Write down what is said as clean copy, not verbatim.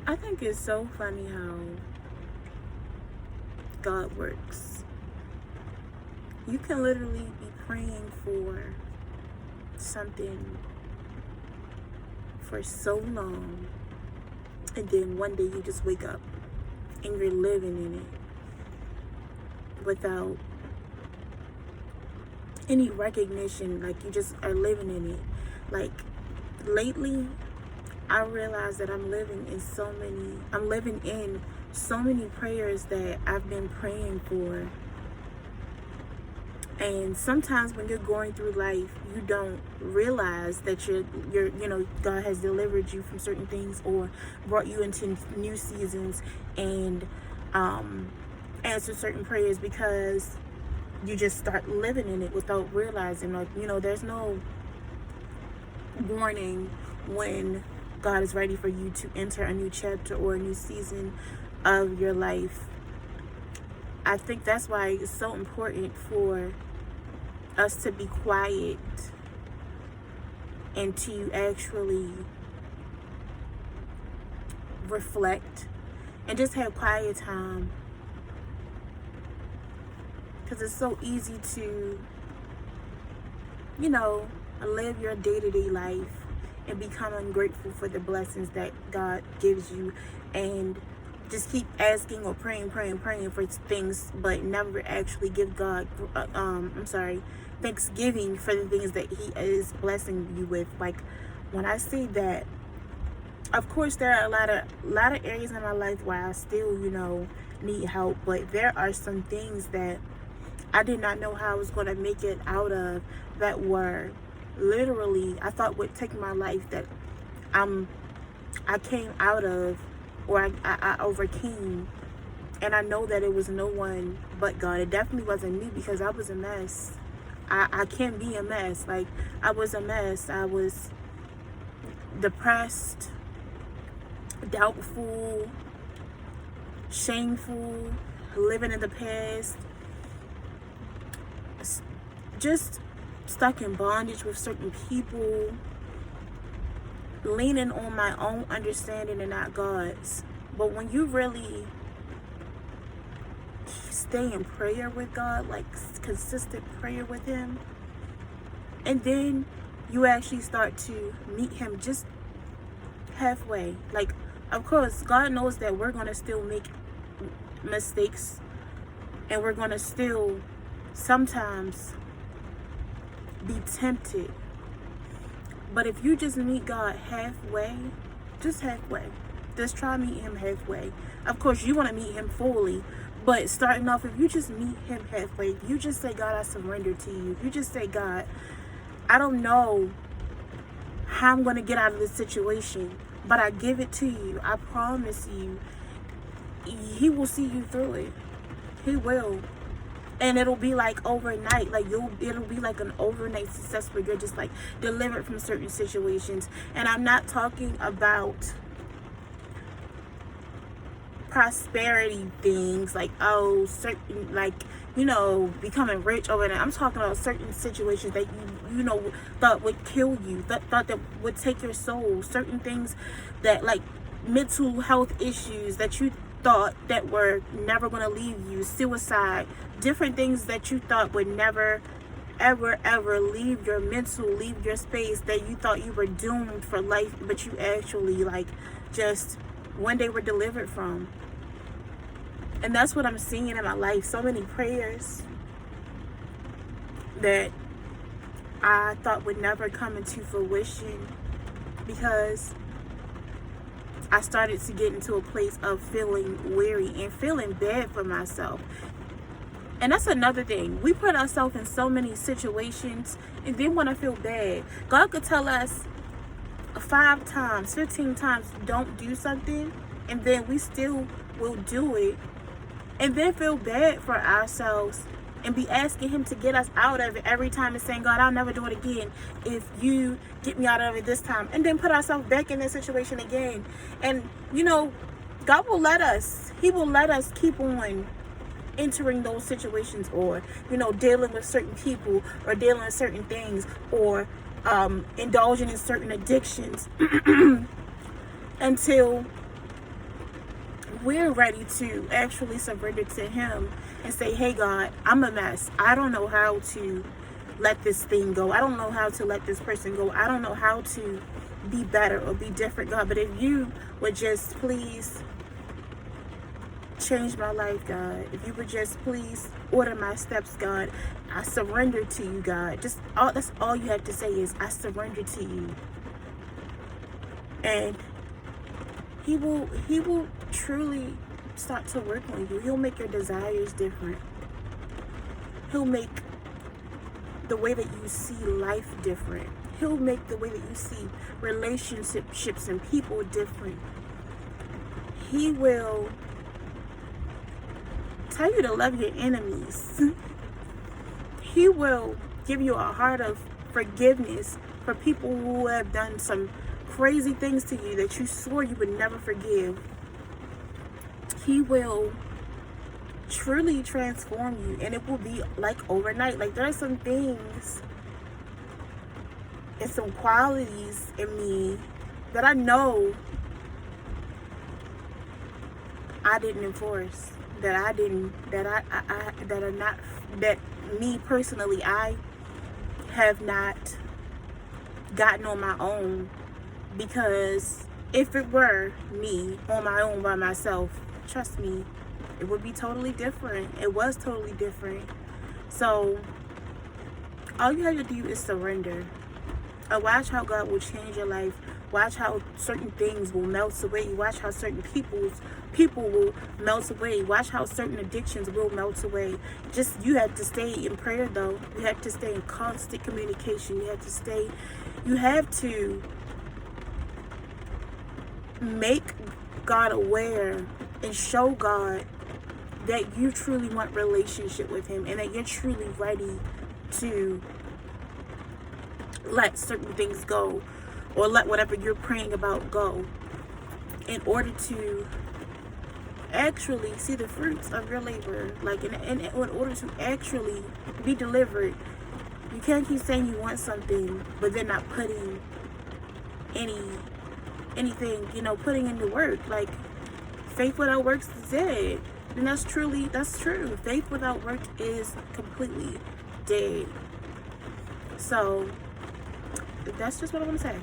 I think it's so funny how God works. You can literally be praying for something for so long, and then one day you just wake up and you're living in it without any recognition. Like, you just are living in it. Like, lately I realized that I'm living in so many prayers that I've been praying for. And sometimes when you're going through life, you don't realize that God has delivered you from certain things or brought you into new seasons and answered certain prayers, because you just start living in it without realizing. Like, there's no warning when God is ready for you to enter a new chapter or a new season of your life. I think that's why it's so important for us to be quiet and to actually reflect and just have quiet time, because it's so easy to live your day-to-day life and become ungrateful for the blessings that God gives you, and just keep asking or praying for things, but never actually give God thanksgiving for the things that He is blessing you with. Like, when I say that, of course there are a lot of areas in my life where I still need help, but there are some things that I did not know how I was going to make it out of, that were literally, I thought would take my life, that I came out of, or I overcame. And I know that it was no one but God. It definitely wasn't me, because I was a mess. I can't be a mess. Like, I was a mess. I was depressed, doubtful, shameful, living in the past, just stuck in bondage with certain people, leaning on my own understanding and not God's. But when you really stay in prayer with God, like consistent prayer with Him, and then you actually start to meet Him just halfway. Like, of course, God knows that we're going to still make mistakes, and we're going to still sometimes be tempted. But if you just meet God halfway, just try meet Him halfway. Of course, you want to meet Him fully, but starting off, if you just meet Him halfway, if you just say, God, I surrender to you. If you just say, God, I don't know how I'm going to get out of this situation, but I give it to you. I promise you, He will see you through it. He will. And it'll be like overnight. Like, it'll be like an overnight success where you're just like delivered from certain situations. And I'm not talking about prosperity things, like, certain, like, becoming rich over there. I'm talking about certain situations that you thought would kill you, thought that would take your soul. Certain things that, like, mental health issues that you thought that were never going to leave you, suicide, different things that you thought would never ever leave your space, that you thought you were doomed for life, but you actually, like, just one day were delivered from. And that's what I'm seeing in my life. So many prayers that I thought would never come into fruition, because I started to get into a place of feeling weary and feeling bad for myself. And that's another thing. We put ourselves in so many situations and then want to feel bad. God could tell us 5 times, 15 times, don't do something, and then we still will do it, and then feel bad for ourselves and be asking Him to get us out of it every time, and saying, God, I'll never do it again if you get me out of it this time, and then put ourselves back in that situation again. And God will let us. He will let us keep on entering those situations, or dealing with certain people, or dealing with certain things, or indulging in certain addictions until we're ready to actually surrender to him and say, hey God, I'm a mess. I don't know how to let this thing go. I don't know how to let this person go. I don't know how to be better or be different, God. But if you would just please change my life, God. If you would just please order my steps, God. I surrender to you, God. That's all you have to say is, I surrender to you. And he will truly start to work on you. He'll make your desires different. He'll make the way that you see life different. He'll make the way that you see relationships and people different. He will tell you to love your enemies. He will give you a heart of forgiveness for people who have done some crazy things to you that you swore you would never forgive. He will truly transform you, and it will be like overnight. Like, there are some things and some qualities in me that I know I didn't enforce, that me personally, I have not gotten on my own. Because if it were me on my own by myself, trust me, it would be totally different. It was totally different. So all you have to do is surrender. And watch how God will change your life. Watch how certain things will melt away. Watch how certain people will melt away. Watch how certain addictions will melt away. Just, you have to stay in prayer though. You have to stay in constant communication. You have to make God aware and show God that you truly want relationship with him, and that you're truly ready to let certain things go, or let whatever you're praying about go, in order to actually see the fruits of your labor. Like, in order to actually be delivered. You can't keep saying you want something but then not putting anything, putting in the work. Like, faith without works is dead. And that's true. Faith without work is completely dead. So that's just what I want to say.